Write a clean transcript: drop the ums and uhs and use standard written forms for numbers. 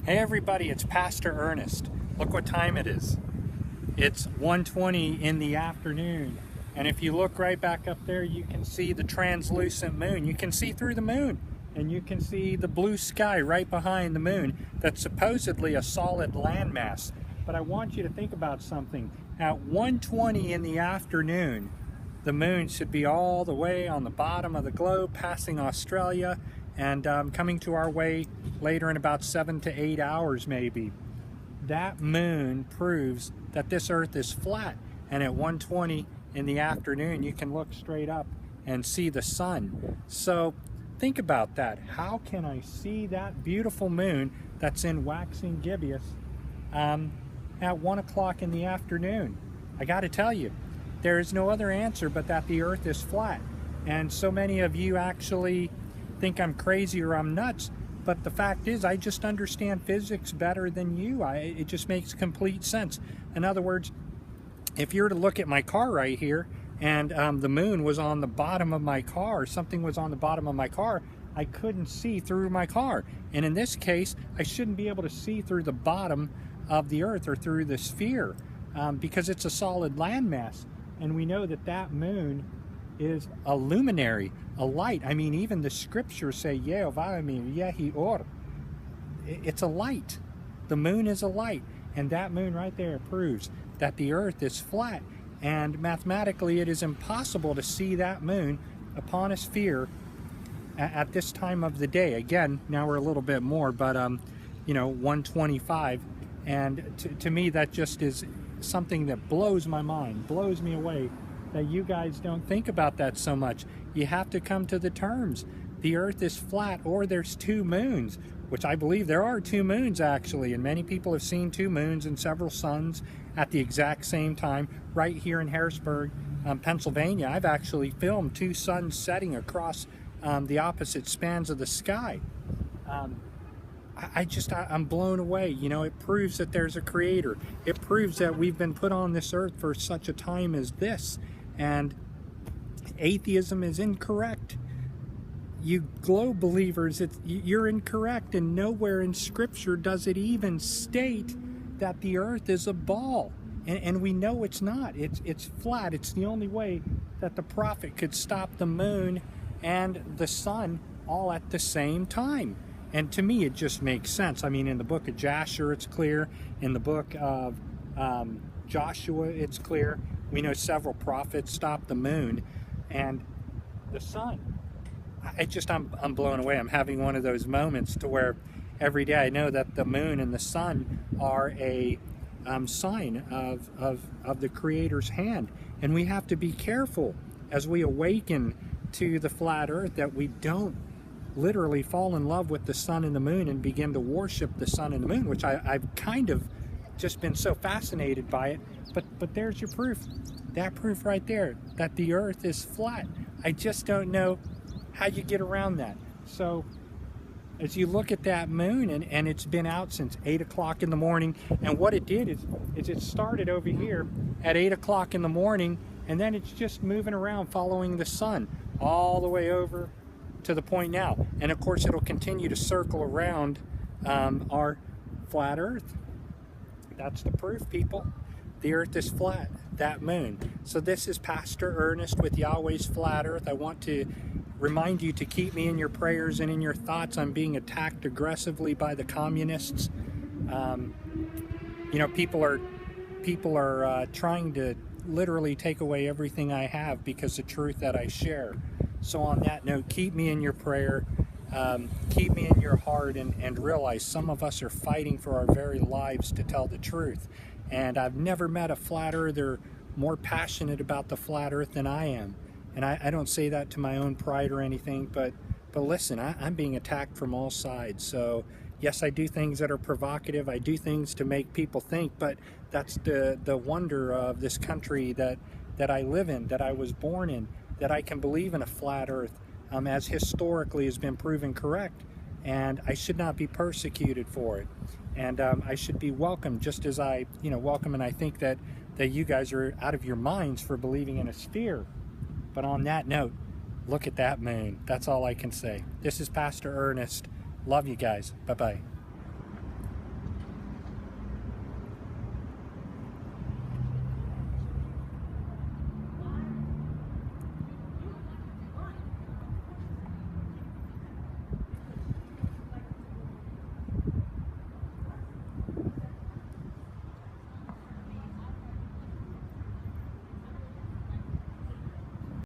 Hey everybody, it's Pastor Ernest. Look what time it is. It's 1:20 in the afternoon. And if you look right back up there, you can see the translucent moon. You can see through the moon. And you can see the blue sky right behind the moon that's supposedly a solid landmass. But I want you to think about something. At 1:20 in the afternoon, the moon should be all the way on the bottom of the globe, passing Australia, and coming to our way later in about 7 to 8 hours maybe. That moon proves that this earth is flat, and at 1:20 in the afternoon you can look straight up and see the sun. So think about that. How can I see that beautiful moon that's in waxing gibbous at 1 o'clock in the afternoon? I got to tell you, there is no other answer but that the earth is flat. And so many of you actually think I'm crazy or I'm nuts, but the fact is I just understand physics better than you. It just makes complete sense. In other words, if you were to look at my car right here and the moon was on the bottom of my car, something was on the bottom of my car, I couldn't see through my car. And in this case, I shouldn't be able to see through the bottom of the earth or through the sphere because it's a solid landmass. And we know that that moon is a luminary, a light. I mean, even the scriptures say, Yehi or. It's a light. The moon is a light. And that moon right there proves that the earth is flat. And mathematically, it is impossible to see that moon upon a sphere at this time of the day. Again, now we're a little bit more, but 1:25. And to me, that just is something that blows my mind, blows me away, that you guys don't think about that so much. You have to come to the terms. The earth is flat, or there's two moons, which I believe there are two moons actually, and many people have seen two moons and several suns at the exact same time. Right here in Harrisburg, Pennsylvania, I've actually filmed two suns setting across the opposite spans of the sky. I'm blown away. It proves that there's a creator. It proves that we've been put on this earth for such a time as this. And atheism is incorrect. You globe believers, you're incorrect. And nowhere in Scripture does it even state that the earth is a ball. And we know it's not. It's flat. It's the only way that the prophet could stop the moon and the sun all at the same time. And to me, it just makes sense. I mean, in the book of Jasher, it's clear. In the book of Joshua, it's clear. We know several prophets stopped the moon and the sun. I'm blown away. I'm having one of those moments to where every day I know that the moon and the sun are a sign of the Creator's hand. And we have to be careful as we awaken to the flat earth that we don't literally fall in love with the sun and the moon and begin to worship the sun and the moon, which I've kind of just been so fascinated by it. But there's your proof. That proof right there, that the earth is flat. I just don't know how you get around that. So as you look at that moon, and it's been out since 8 o'clock in the morning, and what it did is it started over here at 8 o'clock in the morning, and then it's just moving around following the sun all the way over to the point now. And of course it'll continue to circle around our flat earth. That's the proof, people. The earth is flat, that moon. So this is Pastor Ernest with Yahweh's Flat Earth. I want to remind you to keep me in your prayers and in your thoughts. I'm being attacked aggressively by the communists. People are trying to literally take away everything I have because of the truth that I share. So on that note, keep me in your prayer, keep me in your heart, and realize some of us are fighting for our very lives to tell the truth. And I've never met a flat earther more passionate about the flat earth than I am. And I don't say that to my own pride or anything, but listen, I'm being attacked from all sides. So yes, I do things that are provocative. I do things to make people think, but that's the wonder of this country that I live in, that I was born in, that I can believe in a flat earth, as historically has been proven correct. And I should not be persecuted for it. And I should be welcomed just as I welcome. And I think that you guys are out of your minds for believing in a sphere. But on that note, look at that moon. That's all I can say. This is Pastor Ernest. Love you guys. Bye-bye.